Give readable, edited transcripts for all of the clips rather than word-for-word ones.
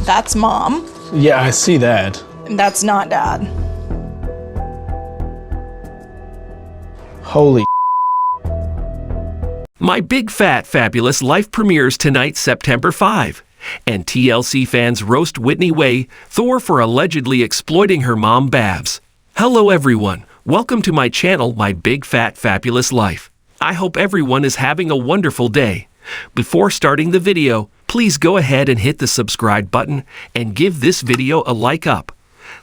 That's mom. Yeah, I see that. And that's not dad. Holy. My Big Fat Fabulous Life premieres tonight, September 5. And TLC fans roast Whitney Thor for allegedly exploiting her mom, Babs. Hello everyone, welcome to my channel, My Big Fat Fabulous Life. I hope everyone is having a wonderful day. Before starting the video, please go ahead and hit the subscribe button and give this video a like up.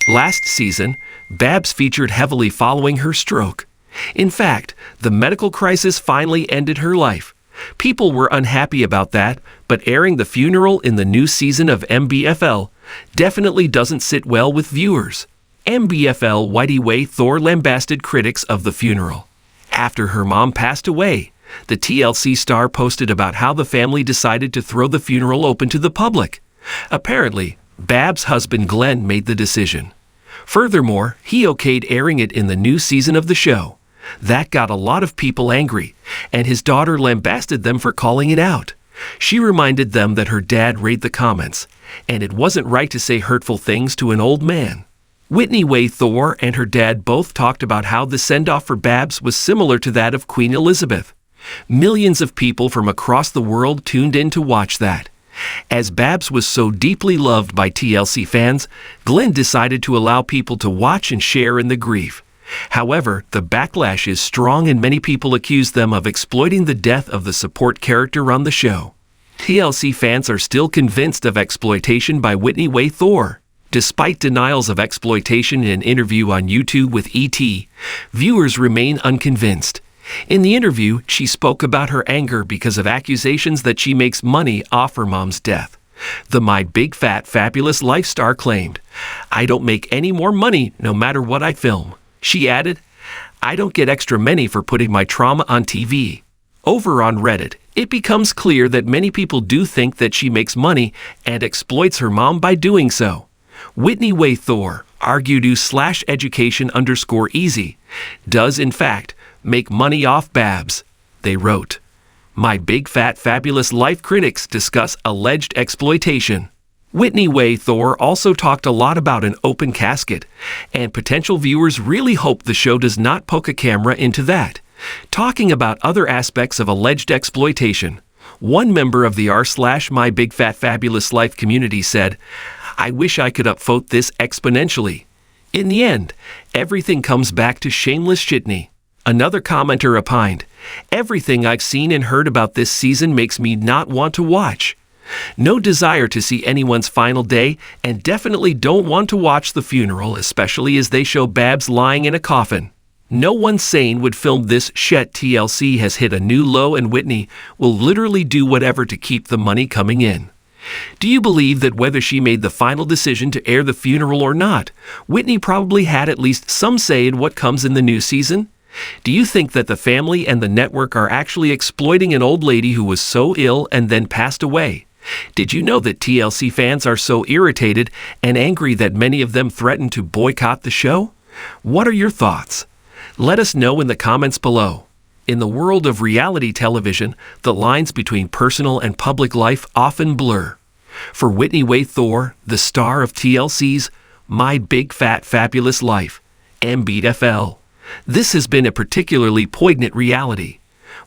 Last season, Babs featured heavily following her stroke. In fact, the medical crisis finally ended her life. People were unhappy about that, but airing the funeral in the new season of MBFFL definitely doesn't sit well with viewers. MBFFL Whitney Thor lambasted critics of the funeral. After her mom passed away, the TLC star posted about how the family decided to throw the funeral open to the public. Apparently, Babs' husband Glenn made the decision. Furthermore, he okayed airing it in the new season of the show. That got a lot of people angry, and his daughter lambasted them for calling it out. She reminded them that her dad read the comments, and it wasn't right to say hurtful things to an old man. Whitney Thor and her dad both talked about how the send-off for Babs was similar to that of Queen Elizabeth. Millions of people from across the world tuned in to watch that. As Babs was so deeply loved by TLC fans, Glenn decided to allow people to watch and share in the grief. However, the backlash is strong and many people accuse them of exploiting the death of the support character on the show. TLC fans are still convinced of exploitation by Whitney Thor. Despite denials of exploitation in an interview on YouTube with ET, viewers remain unconvinced. In the interview, she spoke about her anger because of accusations that she makes money off her mom's death. The My Big Fat Fabulous Life star claimed, "I don't make any more money no matter what I film." She added, "I don't get extra money for putting my trauma on TV." Over on Reddit, it becomes clear that many people do think that she makes money and exploits her mom by doing so. Whitney Thor, /education_easy, does in fact make money off Babs. They wrote, "My Big Fat Fabulous Life critics discuss alleged exploitation." Whitney Thor also talked a lot about an open casket, and potential viewers really hope the show does not poke a camera into that. Talking about other aspects of alleged exploitation, one member of the r/My Big Fat Fabulous Life community said, "I wish I could upvote this exponentially." In the end, everything comes back to shameless shitney. Another commenter opined, "Everything I've seen and heard about this season makes me not want to watch. No desire to see anyone's final day, and definitely don't want to watch the funeral, especially as they show Babs lying in a coffin. No one sane would film this shit. TLC has hit a new low and Whitney will literally do whatever to keep the money coming in." Do you believe that whether she made the final decision to air the funeral or not, Whitney probably had at least some say in what comes in the new season? Do you think that the family and the network are actually exploiting an old lady who was so ill and then passed away? Did you know that TLC fans are so irritated and angry that many of them threaten to boycott the show? What are your thoughts? Let us know in the comments below. In the world of reality television, the lines between personal and public life often blur. For Whitney Thor, the star of TLC's My Big Fat Fabulous Life, MBFFL, this has been a particularly poignant reality.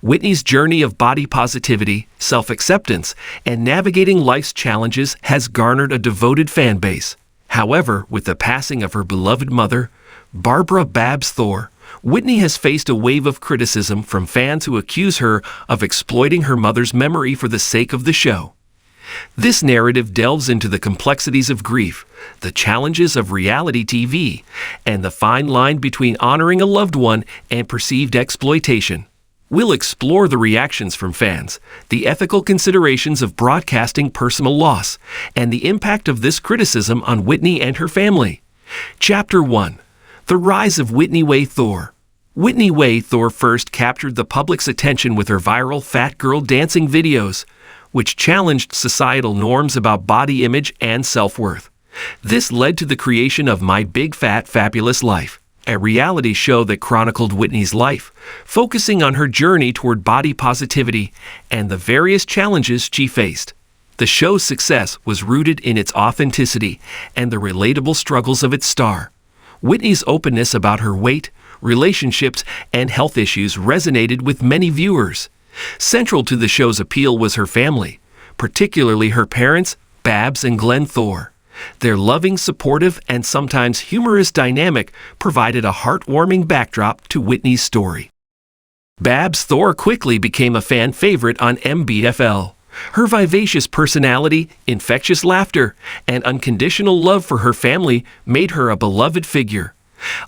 Whitney's journey of body positivity, self-acceptance, and navigating life's challenges has garnered a devoted fan base. However, with the passing of her beloved mother, Barbara Babs Thor, Whitney has faced a wave of criticism from fans who accuse her of exploiting her mother's memory for the sake of the show. This narrative delves into the complexities of grief, the challenges of reality TV, and the fine line between honoring a loved one and perceived exploitation. We'll explore the reactions from fans, the ethical considerations of broadcasting personal loss, and the impact of this criticism on Whitney and her family. Chapter 1. The Rise of Whitney Thor. Whitney Thor first captured the public's attention with her viral fat girl dancing videos, which challenged societal norms about body image and self-worth. This led to the creation of My Big Fat Fabulous Life, a reality show that chronicled Whitney's life, focusing on her journey toward body positivity and the various challenges she faced. The show's success was rooted in its authenticity and the relatable struggles of its star. Whitney's openness about her weight, relationships, and health issues resonated with many viewers. Central to the show's appeal was her family, particularly her parents, Babs and Glenn Thor. Their loving, supportive, and sometimes humorous dynamic provided a heartwarming backdrop to Whitney's story. Babs Thor quickly became a fan favorite on MBFL. Her vivacious personality, infectious laughter, and unconditional love for her family made her a beloved figure.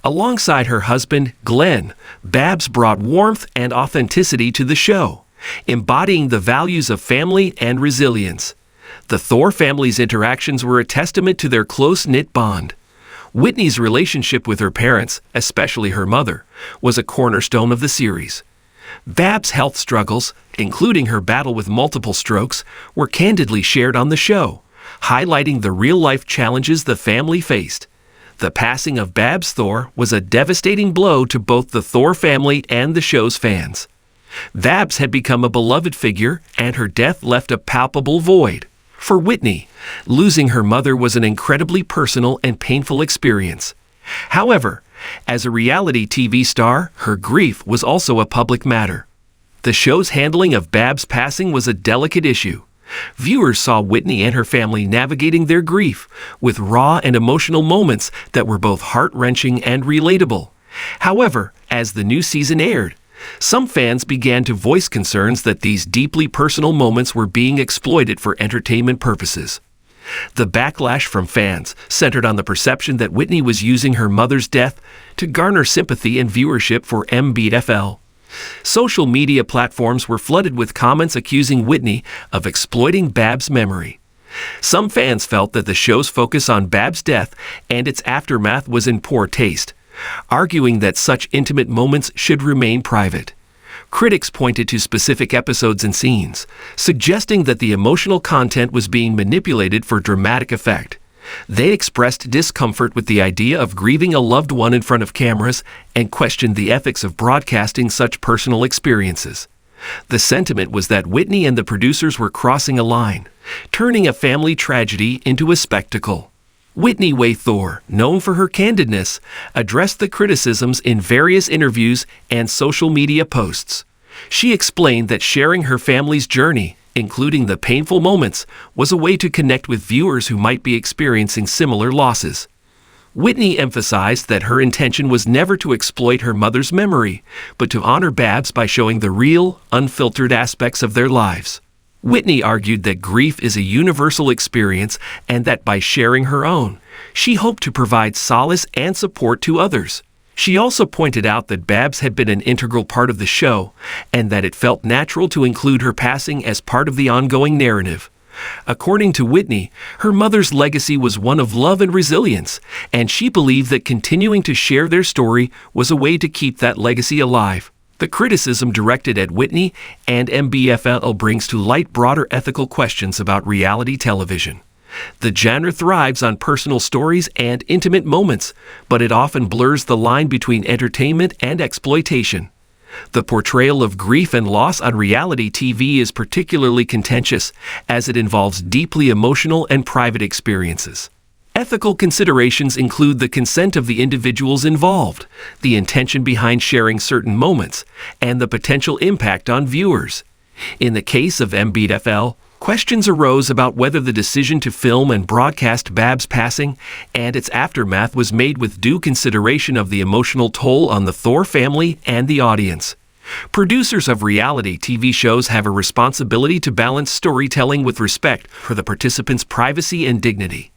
Alongside her husband, Glenn, Babs brought warmth and authenticity to the show, embodying the values of family and resilience. The Thor family's interactions were a testament to their close-knit bond. Whitney's relationship with her parents, especially her mother, was a cornerstone of the series. Babs' health struggles, including her battle with multiple strokes, were candidly shared on the show, highlighting the real-life challenges the family faced. The passing of Babs Thor was a devastating blow to both the Thor family and the show's fans. Babs had become a beloved figure, and her death left a palpable void. For Whitney, losing her mother was an incredibly personal and painful experience. However, as a reality TV star, her grief was also a public matter. The show's handling of Babs' passing was a delicate issue. Viewers saw Whitney and her family navigating their grief with raw and emotional moments that were both heart-wrenching and relatable. However, as the new season aired, some fans began to voice concerns that these deeply personal moments were being exploited for entertainment purposes. The backlash from fans centered on the perception that Whitney was using her mother's death to garner sympathy and viewership for MBFL. Social media platforms were flooded with comments accusing Whitney of exploiting Babs' memory. Some fans felt that the show's focus on Babs' death and its aftermath was in poor taste, arguing that such intimate moments should remain private. Critics pointed to specific episodes and scenes, suggesting that the emotional content was being manipulated for dramatic effect. They expressed discomfort with the idea of grieving a loved one in front of cameras and questioned the ethics of broadcasting such personal experiences. The sentiment was that Whitney and the producers were crossing a line, turning a family tragedy into a spectacle. Whitney Thor, known for her candidness, addressed the criticisms in various interviews and social media posts. She explained that sharing her family's journey, including the painful moments, was a way to connect with viewers who might be experiencing similar losses. Whitney emphasized that her intention was never to exploit her mother's memory, but to honor Babs by showing the real, unfiltered aspects of their lives. Whitney argued that grief is a universal experience and that by sharing her own, she hoped to provide solace and support to others. She also pointed out that Babs had been an integral part of the show and that it felt natural to include her passing as part of the ongoing narrative. According to Whitney, her mother's legacy was one of love and resilience, and she believed that continuing to share their story was a way to keep that legacy alive. The criticism directed at Whitney and MBFFL brings to light broader ethical questions about reality television. The genre thrives on personal stories and intimate moments, but it often blurs the line between entertainment and exploitation. The portrayal of grief and loss on reality TV is particularly contentious, as it involves deeply emotional and private experiences. Ethical considerations include the consent of the individuals involved, the intention behind sharing certain moments, and the potential impact on viewers. In the case of MBFFL, questions arose about whether the decision to film and broadcast Babs' passing and its aftermath was made with due consideration of the emotional toll on the Thor family and the audience. Producers of reality TV shows have a responsibility to balance storytelling with respect for the participants' privacy and dignity.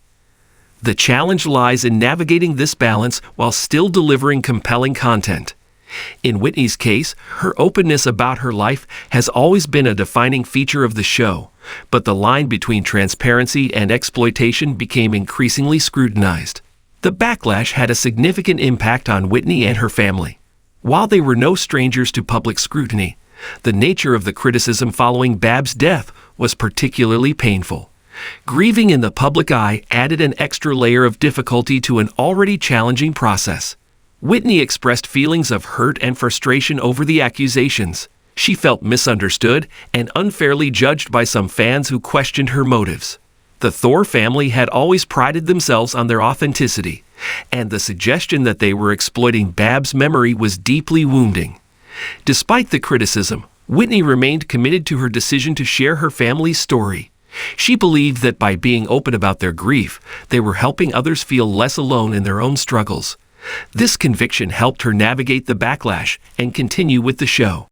The challenge lies in navigating this balance while still delivering compelling content. In Whitney's case, her openness about her life has always been a defining feature of the show, but the line between transparency and exploitation became increasingly scrutinized. The backlash had a significant impact on Whitney and her family. While they were no strangers to public scrutiny, the nature of the criticism following Babs' death was particularly painful. Grieving in the public eye added an extra layer of difficulty to an already challenging process. Whitney expressed feelings of hurt and frustration over the accusations. She felt misunderstood and unfairly judged by some fans who questioned her motives. The Thor family had always prided themselves on their authenticity, and the suggestion that they were exploiting Babs' memory was deeply wounding. Despite the criticism, Whitney remained committed to her decision to share her family's story. She believed that by being open about their grief, they were helping others feel less alone in their own struggles. This conviction helped her navigate the backlash and continue with the show.